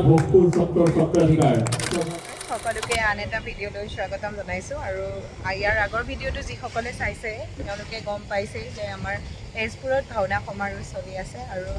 ভোগপুৰ সত্ৰৰ সত্ৰাধিকাৰ সকলোকে আন এটা ভিডিঅ'লৈ স্বাগতম জনাইছোঁ আৰু ইয়াৰ আগৰ ভিডিঅ'টো যিসকলে চাইছে তেওঁলোকে গম পাইছেই যে আমাৰ তেজপুৰত ভাওনা সমাৰোহ চলি আছে আৰু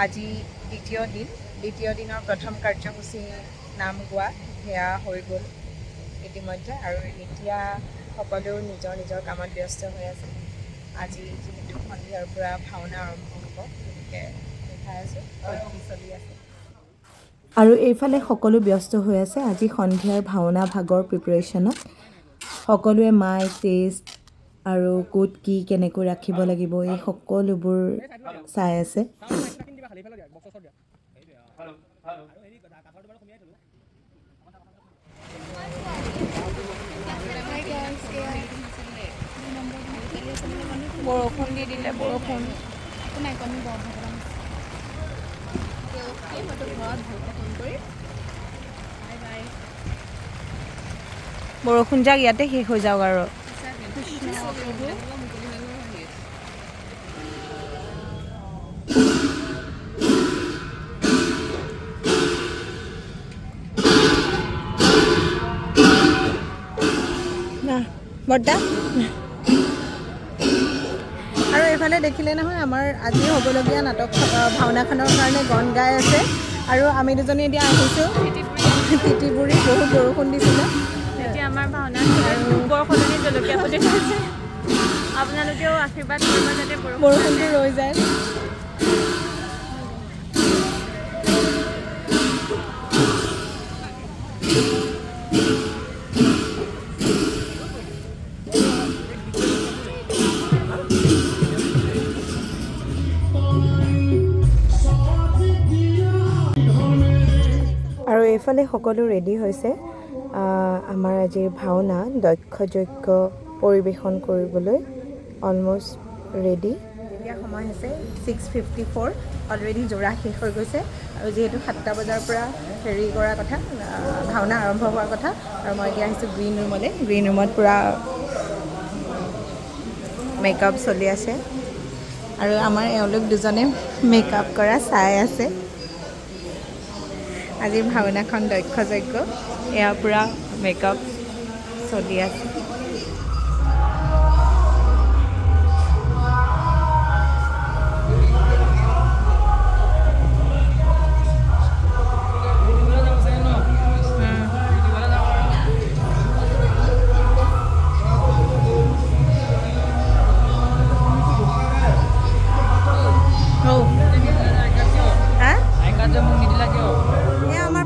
আজি দ্বিতীয় দিনৰ প্ৰথম কাৰ্যসূচী নাম গোৱা সেয়া হৈ গ'ল ইতিমধ্যে আৰু এতিয়া সকলো নিজৰ নিজৰ কামত ব্যস্ত হৈ আছে আজি যিহেতু সন্ধিয়াৰ পৰা ভাওনা আৰম্ভ হ'ব গতিকে দেখাই আছোঁ কি চলি আছে আৰু এইফালে সকলো ব্যস্ত হৈ আছে আজি সন্ধিয়াৰ ভাওনা ভাগৰ প্ৰিপাৰেশ্যনত সকলোৱে মাইক টেষ্ট আৰু ক'ত কি কেনেকৈ ৰাখিব লাগিব এই সকলোবোৰ চাই আছে বৰষুণ দি দিলে বৰষুণ বৰষুণ যাক ইয়াতে শেষ হৈ যাওক আৰু বৰ্তা আৰু এইফালে দেখিলে নহয় আমাৰ আজি হ'বলগীয়া নাটক ভাওনাখনৰ কাৰণে গান গাই আছে আৰু আমি দুজনী এতিয়া আহিছোঁ তিতিবুৰী বহুত বৰষুণ দিছিলে এতিয়া আমাৰ ভাওনা বৰ সলনি জলকীয়া পুতি থৈছে আপোনালোকেও আশীৰ্বাদ কৰিব যাতে বৰষুণটো ৰৈ যায় আৰু এইফালে সকলো ৰেডি হৈছে আমাৰ আজিৰ ভাওনা দক্ষযজ্ঞ পৰিৱেশন কৰিবলৈ অলমষ্ট ৰেডি এতিয়া সময় হৈছে 6:54 অলৰেডি যোৰা শেষ হৈ গৈছে আৰু যিহেতু 7টা বজাৰ পৰা হেৰি কৰাৰ কথা ভাওনা আৰম্ভ হোৱাৰ কথা আৰু মই এতিয়া আহিছোঁ গ্ৰীণ ৰুমলৈ গ্ৰীণ ৰুমত পূৰা মেকআপ চলি আছে আৰু আমাৰ এওঁলোক দুজনে মেকআপ কৰা চাই আছে আজি ভাওনাখন দক্ষযজ্ঞ এয়া পূৰা মেকআপ চলি আছে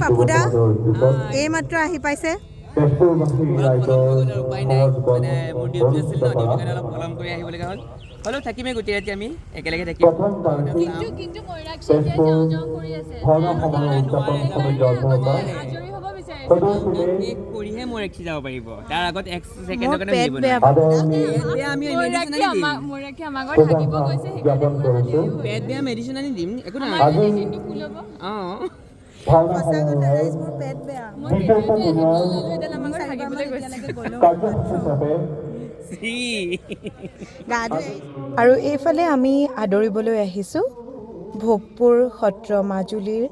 পাপুদা এই মাত্ৰ আহি পাইছে হ'লেও থাকিমেই গোটেই ৰাতি আমি একেলগে থাকিম কৰিহে মোৰ ৰাখি যাব পাৰিব তাৰ আগত এক ছেকেণ্ডৰ কাৰণে পেট বেয়া মেডিচিন আনি দিম একো নাই অঁ আৰু এইফালে আমি আদৰিবলৈ আহিছোঁ ভোগপুৰ সত্ৰ মাজুলীৰ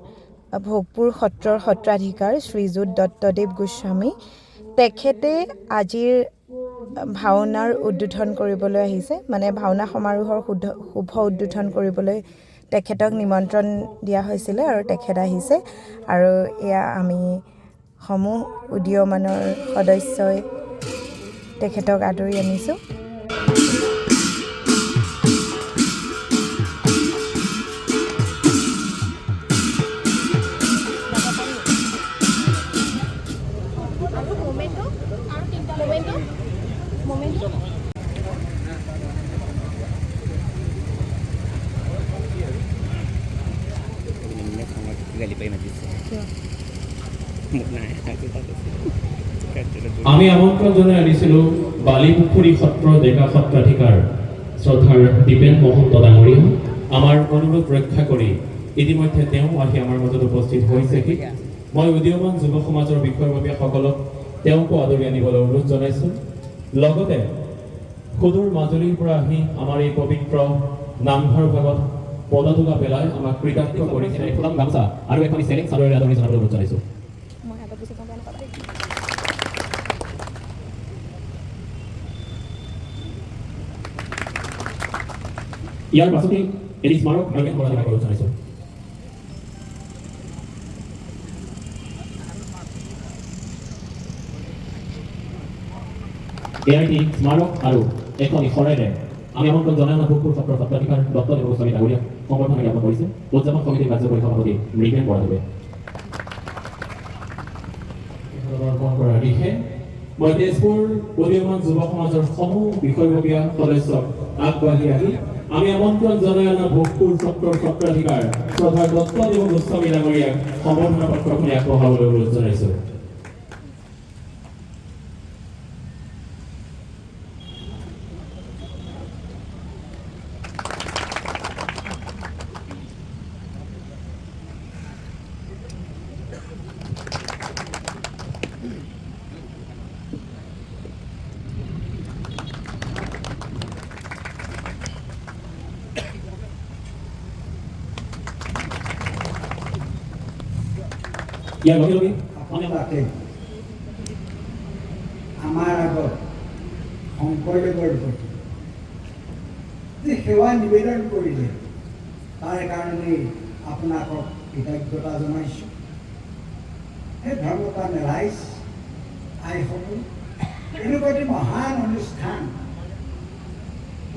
ভোগপুৰ সত্ৰৰ সত্ৰাধিকাৰ শ্ৰীযুত দত্তদেৱ গোস্বামী তেখেতে আজিৰ ভাওনাৰ উদ্বোধন কৰিবলৈ আহিছে মানে ভাওনা সমাৰোহৰ শুভ উদ্বোধন কৰিবলৈ তেখেতক নিমন্ত্ৰণ দিয়া হৈছিলে আৰু তেখেত আহিছে আৰু এয়া আমি সমূহ উদীয়মানৰ সদস্যই তেখেতক আদৰি আনিছোঁ আমি আমন্ত্ৰণ জনাই আনিছিলোঁ বালিপুখুৰী সত্ৰ ডেকা সত্ৰাধিকাৰ শ্ৰদ্ধাৰ দীপেন মহন্ত ডাঙৰীয়া আমাৰ অনুৰোধ ৰক্ষা কৰি ইতিমধ্যে তেওঁ আহি আমাৰ মাজত উপস্থিত হৈছেহি মই উদীয়মান যুৱ সমাজৰ বিষয়ববীয়াসকলক তেওঁকো আদৰি আনিবলৈ অনুৰোধ জনাইছোঁ লগতে সুদূৰ মাজুলীৰ পৰা আহি আমাৰ এই পবিত্ৰ নামঘৰ ভাগত পদতুকা পেলাই আমাক কৃতাৰ্থ কৰিছে ফুলাম গামোচা আৰু এখন চেলেং চাদৰেৰে আদৰণি জনাবলৈ অনুৰোধ জনাইছোঁ। মই হাতত বেছি গম নাপাওঁ দেই। ইয়াৰ পাছতে এটি স্মাৰক আৰু এখন পদতুকা অনুৰোধ জনাইছোঁ। এআইটি স্মাৰক আৰু এখন শৰাইৰে আমি আমন্ত্ৰণ জনাই ভোগপুৰ সত্ৰৰ সত্ৰাধিকাৰ দত্তদেৱ গোস্বামী ডাঙৰীয়াক সম্বৰ্ধনা জ্ঞাপন কৰিছে উদযাপন সমিতিৰ কাৰ্যকৰী সভাপতি মৃগেন বৰাদেৱে। মই তেজপুৰ উদীয়মান যুৱ সমাজৰ সমূহ বিষয়ববীয়া সদস্যক আগবাঢ়ি আহি আমি আমন্ত্ৰণ জনাই অনা ভোগপুৰ সত্ৰৰ সত্ৰাধিকাৰ শ্ৰদ্ধাৰ দত্তদেৱ গোস্বামী ডাঙৰীয়াক সম্বৰ্ধনা পত্ৰখনি আগবঢ়াবলৈ অনুৰোধ জনাইছোঁ। ইয়াৰ লগে লগে আপোনালোকে আমাৰ আগত শংকৰদেৱৰ প্ৰতি যে সেৱা নিবেদন কৰিলে তাৰ কাৰণে আপোনালোকক কৃতজ্ঞতা জনাইছোঁ। সেই ধৰ্মপাল ৰাইজ আইসকল এনেকুৱা এটি মহান অনুষ্ঠান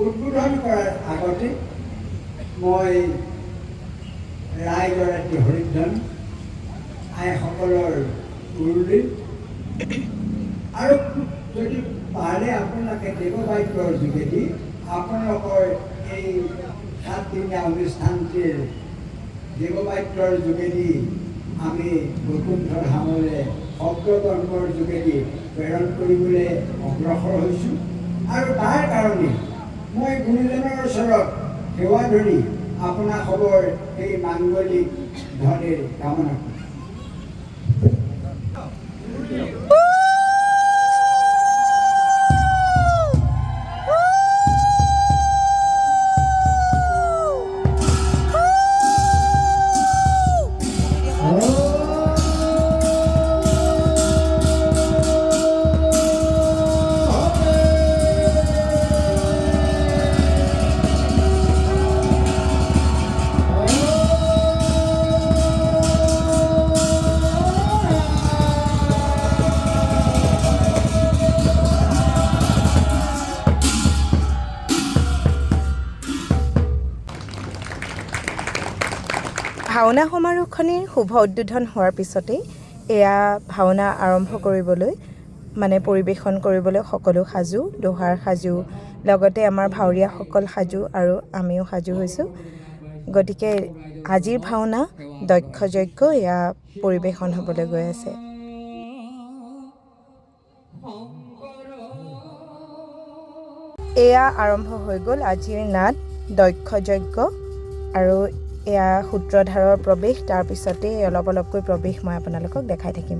উদ্বোধন কৰাৰ আগতে মই ৰাইজৰ এটি হৰিধ্বন আইসকলৰ উৰুলি আৰু যদি পাৰে আপোনালোকে দেৱবাক্যৰ যোগেদি আপোনালোকৰ এই 7 দিনীয়া অনুষ্ঠানটিৰ দেৱবাক্যৰ যোগেদি আমি বৈকুণ্ঠ ধামলৈ শব্দতন্ত্ৰৰ যোগেদি প্ৰেৰণ কৰিবলৈ অগ্ৰসৰ হৈছোঁ আৰু তাৰ কাৰণে মই গুৰুজনৰ ওচৰত সেৱা ধৰি আপোনাসৱৰ সেই মাংগলিক ধনেৰ কামনা কৰোঁ। ভাওনা সমাৰোহখনিৰ শুভ উদ্বোধন হোৱাৰ পিছতেই এয়া ভাওনা আৰম্ভ কৰিবলৈ পৰিৱেশন কৰিবলৈ সকলো সাজু, দোহাৰ সাজু, লগতে আমাৰ ভাৱৰীয়াসকল সাজু আৰু আমিও সাজু হৈছোঁ। গতিকে আজিৰ ভাওনা দক্ষযজ্ঞ এয়া পৰিৱেশন হ'বলৈ গৈ আছে। এয়া আৰম্ভ হৈ গ'ল আজিৰ নাট দক্ষযজ্ঞ আৰু এয়া সূত্ৰধাৰৰ প্ৰৱেশ, তাৰপিছতে অলপ অলপকৈ প্ৰৱেশ মই আপোনালোকক দেখাই থাকিম।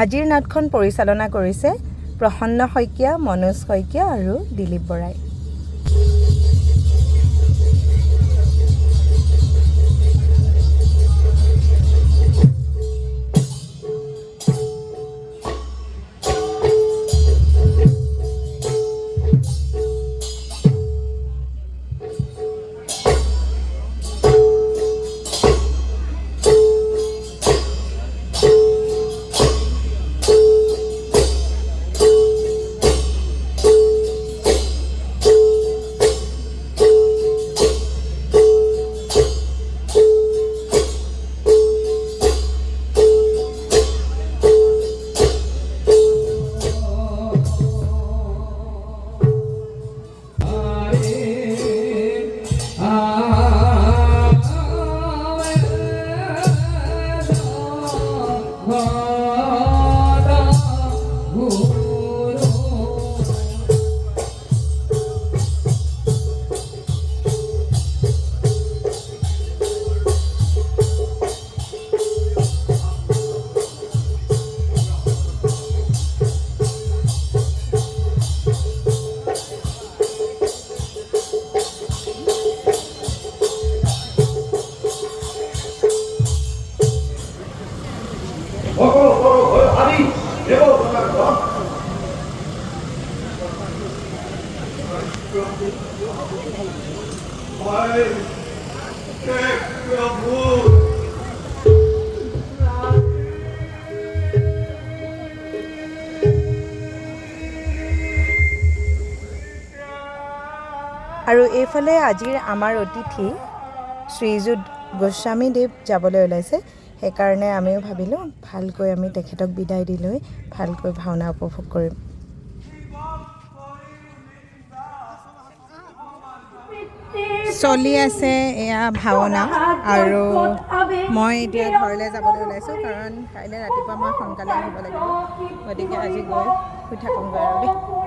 আজিৰ নাটখন পৰিচালনা কৰিছে প্ৰসন্ন শইকীয়া, মনোজ শইকীয়া আৰু দিলীপ বৰাই। আৰু এইফালে আজিৰ আমাৰ অতিথি শ্ৰীযুত গোস্বামীদেৱ যাবলৈ ওলাইছে, সেইকাৰণে আমিও ভাবিলোঁ ভালকৈ আমি তেখেতক বিদায় দি লৈ ভালকৈ ভাওনা উপভোগ কৰিম। চলি আছে এয়া ভাওনা, আৰু মই এতিয়া ঘৰলৈ যাবলৈ ওলাইছোঁ, কাৰণ কাইলৈ ৰাতিপুৱা মই সোনকালে আহিব লাগিব, গতিকে আজি গৈ শুই থাকোঁগৈ আৰু দেই।